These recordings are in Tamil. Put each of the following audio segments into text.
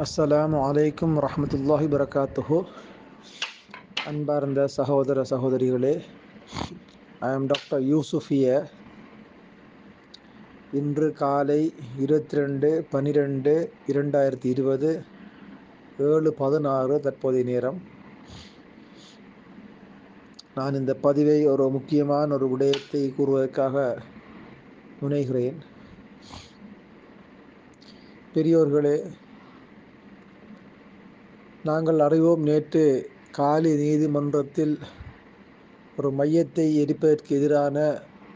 அஸ்ஸலாமு அலைக்கும் வரஹ்மத்துல்லாஹி வரகாத்துஹு. அன்பார்ந்த சகோதர சகோதரிகளே, ஐ எம் டாக்டர் யூசுஃபிய. இன்று காலை 22/12/2020 7:16 தற்போதைய நேரம். நான் இந்த பதிவை ஒரு முக்கியமான ஒரு விடயத்தை கூறுவதற்காக முனைகிறேன். பெரியோர்களே, நாங்கள் அறிவோம், நேற்று காலி நீதிமன்றத்தில் ஒரு மையத்தை எரிப்பதற்கு எதிரான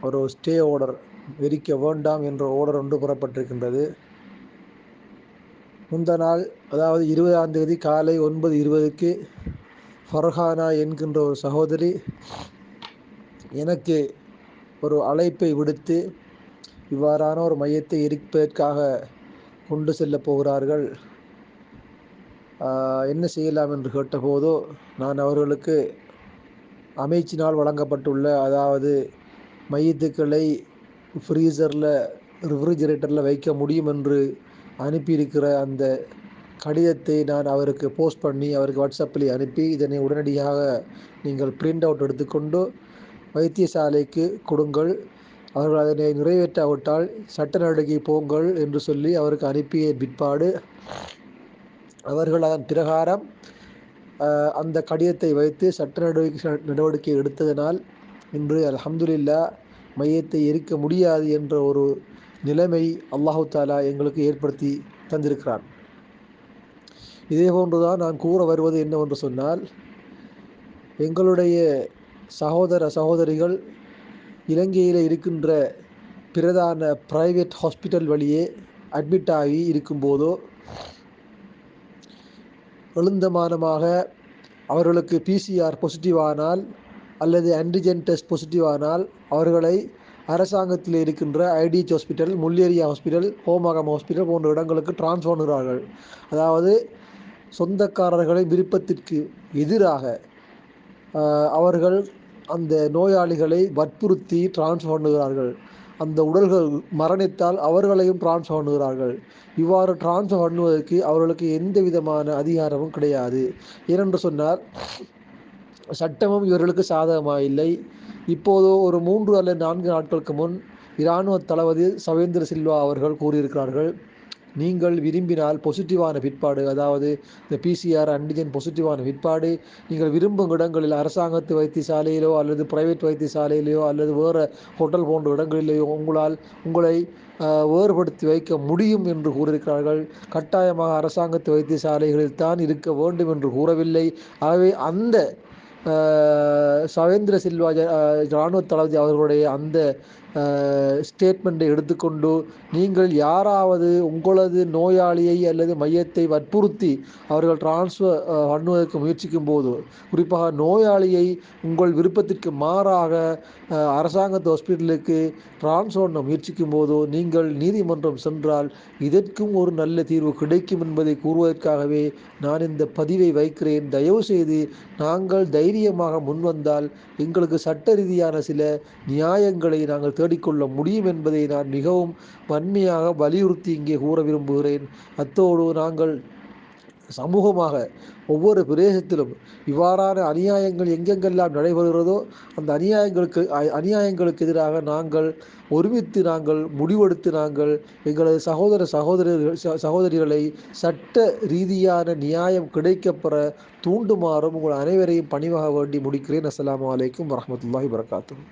ஒரு ஸ்டே ஆர்டர், எரிக்க வேண்டாம் என்ற ஆர்டர் ஒன்று புறப்பட்டிருக்கின்றது. முந்த நாள், அதாவது 20ஆம் தேதி காலை 9:20க்கு ஃபர்ஹானா என்கின்ற ஒரு சகோதரி எனக்கு ஒரு அழைப்பை விடுத்து, இவ்வாறான ஒரு மையத்தை எரிப்பதற்காக கொண்டு செல்லப் போகிறார்கள், என்ன செய்யலாம் என்று கேட்டபோது, நான் அவர்களுக்கு அமைச்சினால் வழங்கப்பட்டுள்ள, அதாவது மையத்துக்களை ஃப்ரீசரில் ரெஃப்ரிஜரேட்டரில் வைக்க முடியும் என்று அனுப்பியிருக்கிற அந்த கடிதத்தை நான் அவருக்கு போஸ்ட் பண்ணி அவருக்கு வாட்ஸ்அப்பில் அனுப்பி, இதனை உடனடியாக நீங்கள் பிரிண்ட் அவுட் எடுத்துக்கொண்டு வைத்தியசாலைக்கு கொடுங்கள், அவர்கள் அதனை நிறைவேற்றாவிட்டால் சட்ட நடவடிக்கை போங்கள் என்று சொல்லி அவருக்கு அனுப்பிய பிற்பாடு அவர்கள் அதன் பிரகாரம் அந்த கடிதத்தை வைத்து சட்ட நடவடிக்கை எடுத்ததனால் இன்று அல்ஹம்துலில்லாஹ் மையத்தை எரிக்க முடியாது என்ற ஒரு நிலைமை அல்லாஹு தாலா எங்களுக்கு ஏற்படுத்தி தந்திருக்கிறான். இதே போன்றுதான் நான் கூற வருவது என்னவென்று சொன்னால், எங்களுடைய சகோதர சகோதரிகள் இலங்கையில் இருக்கின்ற பிரதான பிரைவேட் ஹாஸ்பிட்டல் வழியே அட்மிட் ஆகி இருக்கும்போதோ, எழுந்தமானமாக அவர்களுக்கு பிசிஆர் பாசிட்டிவ் ஆனால் அல்லது ஆன்டிஜென் டெஸ்ட் பாசிட்டிவ் ஆனால் அவர்களை அரசாங்கத்தில் இருக்கின்ற ITH hospital, Mulleriyawa hospital, ஹோமகம் hospital போன்ற இடங்களுக்கு டிரான்ஸ்ஃபர் பண்ணுகிறார்கள். அதாவது சொந்தக்காரர்களின் விருப்பத்திற்கு எதிராக அவர்கள் அந்த நோயாளிகளை வற்புறுத்தி டிரான்ஸ்ஃபர் பண்ணுகிறார்கள். அந்த உடல்கள் மரணித்தால் அவர்களையும் டிரான்ஸ்ஃபர் பண்ணுகிறார்கள். இவ்வாறு டிரான்ஸ்ஃபர் பண்ணுவதற்கு அவர்களுக்கு எந்த விதமான அதிகாரமும் கிடையாது. ஏனென்று சொன்னால், சட்டமும் இவர்களுக்கு சாதகமாக இல்லை. இப்போது ஒரு 3 அல்லது 4 நாட்களுக்கு முன் இராணுவ தளபதி சவேந்திர சில்வா அவர்கள் கூறியிருக்கிறார்கள், நீங்கள் விரும்பினால் பாசிட்டிவான பிற்பாடு, அதாவது இந்த பிசிஆர் ஆன்டிஜென் பாசிட்டிவான பிற்பாடு நீங்கள் விரும்பும் இடங்களில் அரசாங்கத்து வைத்தியசாலையிலோ அல்லது பிரைவேட் வைத்தியசாலையிலையோ அல்லது வேறு ஹோட்டல் போன்ற இடங்களிலேயோ உங்களை வேறுபடுத்தி வைக்க முடியும் என்று கூறியிருக்கிறார்கள். கட்டாயமாக அரசாங்கத்து வைத்தியசாலைகளில் தான் இருக்க வேண்டும் என்று கூறவில்லை. ஆகவே அந்த சவேந்திர சில்வா இராணுவ தளபதி அவர்களுடைய அந்த ஸ்டேட்மெண்ட்டை எடுத்துக்கொண்டு, நீங்கள் யாராவது உங்களது நோயாளியை அல்லது மையத்தை வற்புறுத்தி அவர்கள் டிரான்ஸ்ஃபர் பண்ணுவதற்கு முயற்சிக்கும் போது, குறிப்பாக நோயாளியை உங்கள் விருப்பத்திற்கு மாறாக அரசாங்கத்து ஹாஸ்பிட்டலுக்கு டிரான்ஸ்ஃபர் பண்ண முயற்சிக்கும் போது நீங்கள் நீதிமன்றம் சென்றால் இதற்கும் ஒரு நல்ல தீர்வு கிடைக்கும் என்பதை கூறுவதற்காகவே நான் இந்த பதிவை வைக்கிறேன். தயவு செய்து நாங்கள் தைரியமாக முன்வந்தால் எங்களுக்கு சட்ட ரீதியான சில நியாயங்களை நாங்கள் தேடிக்கொள்ள முடியும் என்பதை நான் மிகவும் வன்மையாக வலியுறுத்தி இங்கே கூற விரும்புகிறேன். அத்தோடு நாங்கள் சமூகமாக ஒவ்வொரு பிரதேசத்திலும் இவ்வாறான அநியாயங்கள் எங்கெங்கெல்லாம் நடைபெறுகிறதோ அந்த அநியாயங்களுக்கு எதிராக நாங்கள் ஒருமித்து நாங்கள் முடிவெடுத்து நாங்கள் எங்களது சகோதரிகளை சட்ட ரீதியான நியாயம் கிடைக்கப்பெற தூண்டுமாறும் உங்கள் அனைவரையும் பணிவாக வேண்டி முடிக்கிறேன். அஸ்ஸலாமு அலைக்கும் வரஹ்மத்துல்லாஹி வரகாத்துஹு.